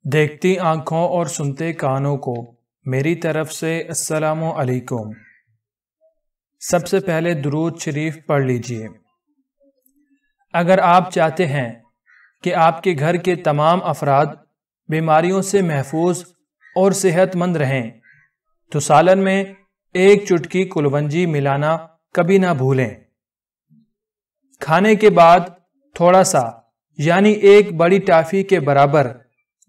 देखती आंखों और सुनते कानों को मेरी तरफ से अस्सलामु अलैकुम। सबसे पहले दुरूद शरीफ पढ़ लीजिए। अगर आप चाहते हैं कि आपके घर के तमाम अफराद बीमारियों से महफूज और सेहतमंद रहें तो सालन में एक चुटकी कुलवंजी मिलाना कभी ना भूलें। खाने के बाद थोड़ा सा यानी एक बड़ी टाफी के बराबर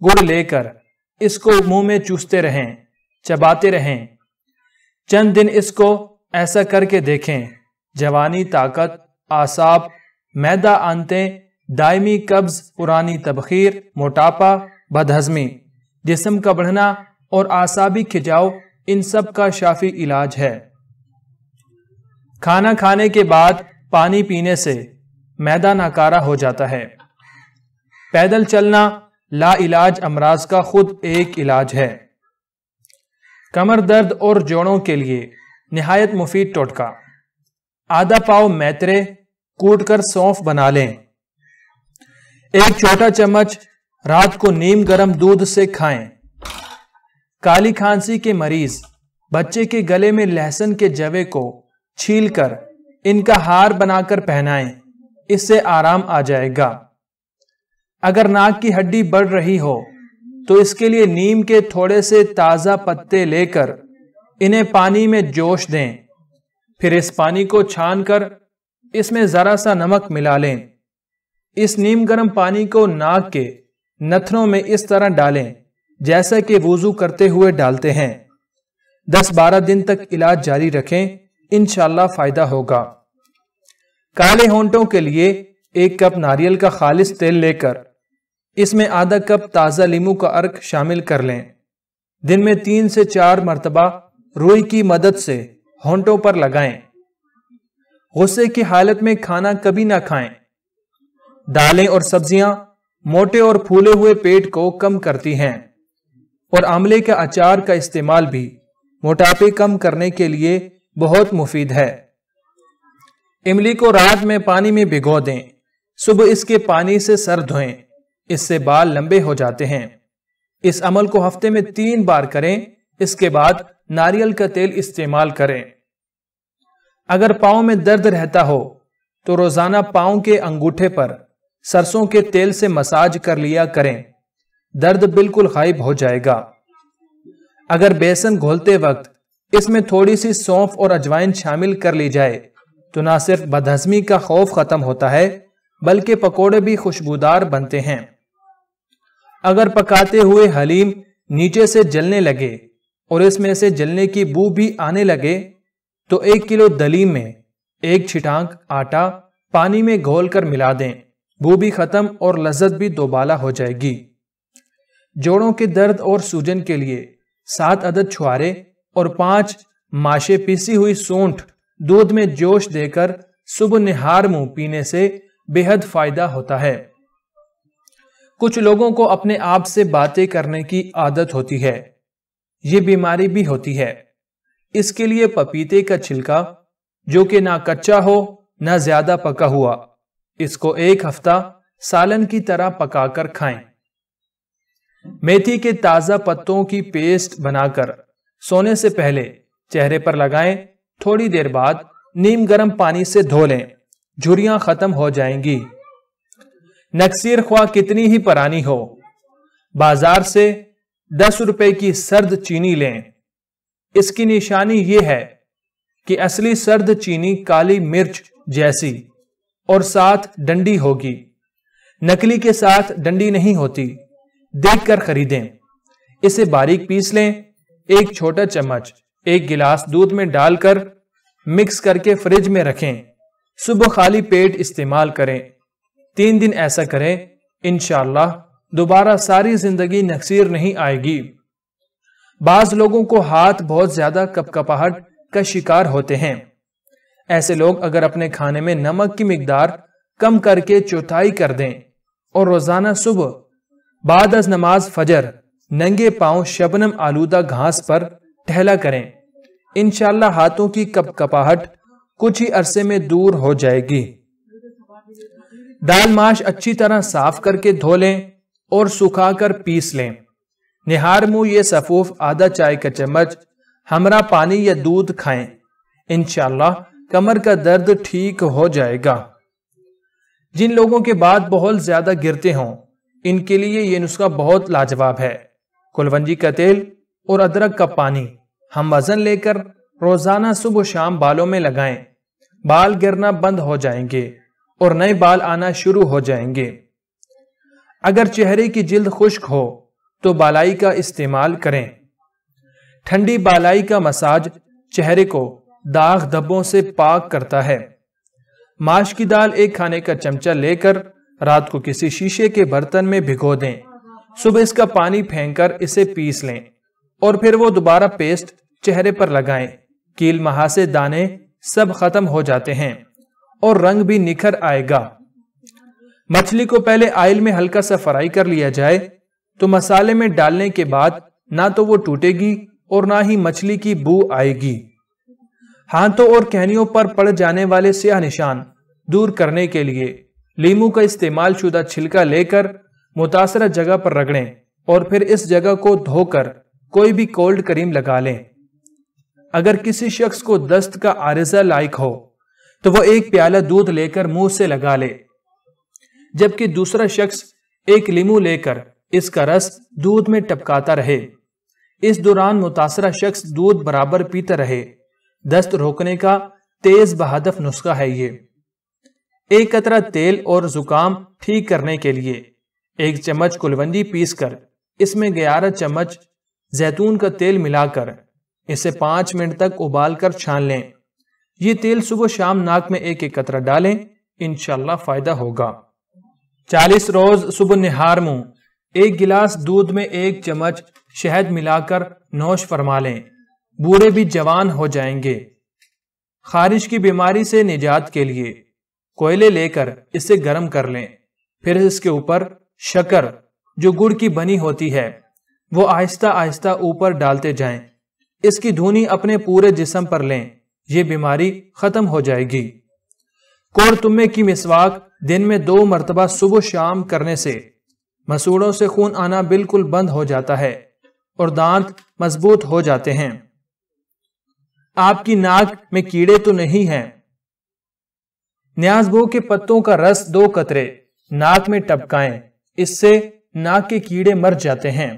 गुड़ लेकर इसको मुंह में चूसते रहें, चबाते रहें। चंद दिन इसको ऐसा करके देखें। जवानी, ताकत, आसाब, मैदा आंतें, दायमी कब्ज, पुरानी तबखीर, मोटापा, बदहजमी, जिस्म का बढ़ना और आसाबी खिंचाव, इन सब का शाफी इलाज है। खाना खाने के बाद पानी पीने से मैदा नाकारा हो जाता है। पैदल चलना ला इलाज अमराज का खुद एक इलाज है। कमर दर्द और जोड़ों के लिए निहायत मुफीद टोटका। आधा पाव मैत्रे कूटकर सौंफ बना लें। एक छोटा चम्मच रात को नीम गर्म दूध से खाएं। काली खांसी के मरीज बच्चे के गले में लहसुन के जवे को छीलकर इनका हार बनाकर पहनाएं, इससे आराम आ जाएगा। अगर नाक की हड्डी बढ़ रही हो तो इसके लिए नीम के थोड़े से ताजा पत्ते लेकर इन्हें पानी में जोश दें। फिर इस पानी को छानकर इसमें जरा सा नमक मिला लें। इस नीम गर्म पानी को नाक के नथनों में इस तरह डालें जैसा कि वुजू करते हुए डालते हैं। 10-12 दिन तक इलाज जारी रखें, इंशाअल्लाह फायदा होगा। काले होंठों के लिए 1 कप नारियल का खालिस तेल लेकर इसमें आधा कप ताजा लीमू का अर्क शामिल कर लें। दिन में 3 से 4 मरतबा रुई की मदद से होंठों पर लगाएं। गुस्से की हालत में खाना कभी ना खाएं। दालें और सब्जियां मोटे और फूले हुए पेट को कम करती हैं और आंवले के अचार का इस्तेमाल भी मोटापे कम करने के लिए बहुत मुफीद है। इमली को रात में पानी में भिगो दें, सुबह इसके पानी से सर धोएं, इससे बाल लंबे हो जाते हैं। इस अमल को हफ्ते में 3 बार करें, इसके बाद नारियल का तेल इस्तेमाल करें। अगर पांव में दर्द रहता हो तो रोजाना पांव के अंगूठे पर सरसों के तेल से मसाज कर लिया करें, दर्द बिल्कुल गायब हो जाएगा। अगर बेसन घोलते वक्त इसमें थोड़ी सी सौंफ और अजवाइन शामिल कर ली जाए तो ना सिर्फ बदहजमी का खौफ खत्म होता है बल्कि पकोड़े भी खुशबूदार बनते हैं। अगर पकाते हुए हलीम नीचे से जलने लगे और इसमें से जलने की बू भी आने लगे तो 1 किलो दलीम में 1 छिटांक आटा पानी में घोलकर मिला दें, बू भी खत्म और लज्जत भी दोबाला हो जाएगी। जोड़ों के दर्द और सूजन के लिए 7 अदद छुहारे और 5 माशे पीसी हुई सूंठ दूध में जोश देकर सुबह निहार मुंह पीने से बेहद फायदा होता है। कुछ लोगों को अपने आप से बातें करने की आदत होती है, ये बीमारी भी होती है। इसके लिए पपीते का छिलका जो कि ना कच्चा हो ना ज्यादा पका हुआ, इसको 1 हफ्ता सालन की तरह पकाकर खाएं। मेथी के ताजा पत्तों की पेस्ट बनाकर सोने से पहले चेहरे पर लगाएं, थोड़ी देर बाद नीम गर्म पानी से धो लें, झुर्रियां खत्म हो जाएंगी। नक्सीर ख्वाह कितनी ही पुरानी हो, बाजार से 10 रुपए की सर्द चीनी लें। इसकी निशानी यह है कि असली सर्द चीनी काली मिर्च जैसी और साथ डंडी होगी, नकली के साथ डंडी नहीं होती, देखकर खरीदें। इसे बारीक पीस लें। 1 छोटा चम्मच 1 गिलास दूध में डालकर मिक्स करके फ्रिज में रखें, सुबह खाली पेट इस्तेमाल करें। 3 दिन ऐसा करें, इंशाअल्लाह दोबारा सारी जिंदगी नक्सीर नहीं आएगी। बाज लोगों को हाथ बहुत ज्यादा कपकपाहट का शिकार होते हैं। ऐसे लोग अगर अपने खाने में नमक की मिकदार कम करके चौथाई कर दें और रोजाना सुबह बाद अज नमाज फजर नंगे पांव शबनम आलूदा घास पर टहला करें, इंशाअल्लाह हाथों की कपकपाहट कुछ ही अरसे में दूर हो जाएगी। दाल माश अच्छी तरह साफ करके धो लें और सुखाकर पीस लें। निहार मुंह ये सफूफ आधा चाय का चम्मच हमरा पानी या दूध खाएं, इंशाअल्लाह कमर का दर्द ठीक हो जाएगा। जिन लोगों के बाल बहुत ज्यादा गिरते हों, इनके लिए ये नुस्खा बहुत लाजवाब है। कुलवंजी का तेल और अदरक का पानी हम वजन लेकर रोजाना सुबह शाम बालों में लगाएं। बाल गिरना बंद हो जाएंगे और नए बाल आना शुरू हो जाएंगे। अगर चेहरे की जिल्द खुश्क हो तो बालाई का इस्तेमाल करें। ठंडी बालाई का मसाज चेहरे को दाग धब्बों से पाक करता है। माश की दाल 1 खाने का चमचा लेकर रात को किसी शीशे के बर्तन में भिगो दें। सुबह इसका पानी फेंककर इसे पीस लें और फिर वो दोबारा पेस्ट चेहरे पर लगाएं। कील महासे दाने सब खत्म हो जाते हैं और रंग भी निखर आएगा। मछली को पहले ऑयल में हल्का सा फ्राई कर लिया जाए तो मसाले में डालने के बाद ना तो वो टूटेगी और ना ही मछली की बू आएगी। हाथों और कहनियों पर पड़ जाने वाले स्याह निशान दूर करने के लिए लीमू का इस्तेमाल शुदा छिलका लेकर मुतासरा जगह पर रगड़ें और फिर इस जगह को धोकर कोई भी कोल्ड क्रीम लगा लें। अगर किसी शख्स को दस्त का आरिजा लाइक हो तो वो 1 प्याला दूध लेकर मुंह से लगा ले, जबकि दूसरा शख्स 1 लीमू लेकर इसका रस दूध में टपकाता रहे। इस दौरान मुतासरा शख्स दूध बराबर पीता रहे। दस्त रोकने का तेज बहादफ नुस्खा है ये। 1 कतरा तेल और जुकाम ठीक करने के लिए 1 चम्मच कुलवंजी पीसकर इसमें 11 चम्मच जैतून का तेल मिलाकर इसे 5 मिनट तक उबालकर छान लें। ये तेल सुबह शाम नाक में 1-1 कतरा डालें, इंशाल्लाह फायदा होगा। 40 रोज सुबह निहार मुंह 1 गिलास दूध में 1 चम्मच शहद मिलाकर नोश फरमा लें। बूढ़े भी जवान हो जाएंगे। खारिश की बीमारी से निजात के लिए कोयले लेकर इसे गर्म कर लें, फिर इसके ऊपर शक्कर जो गुड़ की बनी होती है वो आहिस्ता आहिस्ता ऊपर डालते जाएं। इसकी धुनी अपने पूरे जिस्म पर लें, ये बीमारी खत्म हो जाएगी। कोड़ तुम्मे की मिसवाक दिन में 2 मरतबा सुबह शाम करने से मसूड़ों से खून आना बिल्कुल बंद हो जाता है और दांत मजबूत हो जाते हैं। आपकी नाक में कीड़े तो नहीं हैं? न्याज़बो के पत्तों का रस 2 कतरे नाक में टपकाएं, इससे नाक के कीड़े मर जाते हैं।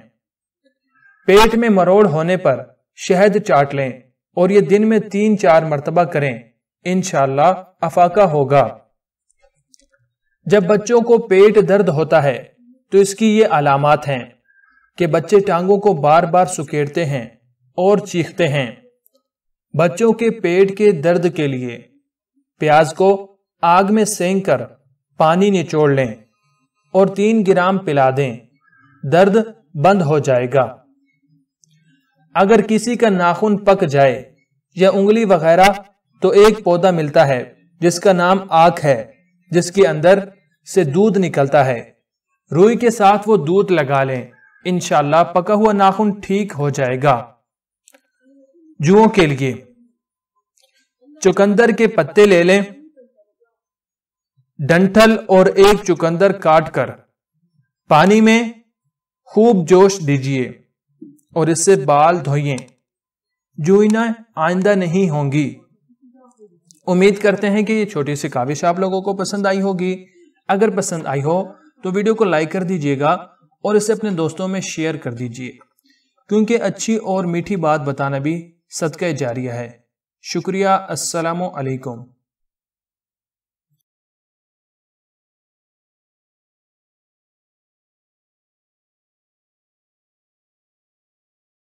पेट में मरोड़ होने पर शहद चाट लें और ये दिन में 3-4 मरतबा करें, इंशाअल्लाह अफाका होगा। जब बच्चों को पेट दर्द होता है तो इसकी ये अलामात हैं कि बच्चे टांगों को बार बार सुकेड़ते हैं और चीखते हैं। बच्चों के पेट के दर्द के लिए प्याज को आग में सेंक कर पानी निचोड़ लें और 3 ग्राम पिला दें, दर्द बंद हो जाएगा। अगर किसी का नाखून पक जाए या उंगली वगैरह तो एक पौधा मिलता है जिसका नाम आक है, जिसके अंदर से दूध निकलता है। रुई के साथ वो दूध लगा लें, इंशाअल्लाह पका हुआ नाखून ठीक हो जाएगा। जुओं के लिए चुकंदर के पत्ते ले लें, डंठल और 1 चुकंदर काट कर पानी में खूब जोश दीजिए और इससे बाल धोइए। जुइयां आइंदा नहीं होंगी। उम्मीद करते हैं कि ये छोटी सी काविश आप लोगों को पसंद आई होगी। अगर पसंद आई हो तो वीडियो को लाइक कर दीजिएगा और इसे अपने दोस्तों में शेयर कर दीजिए, क्योंकि अच्छी और मीठी बात बताना भी सदका जारिया है। शुक्रिया। अस्सलामु अलैकुम।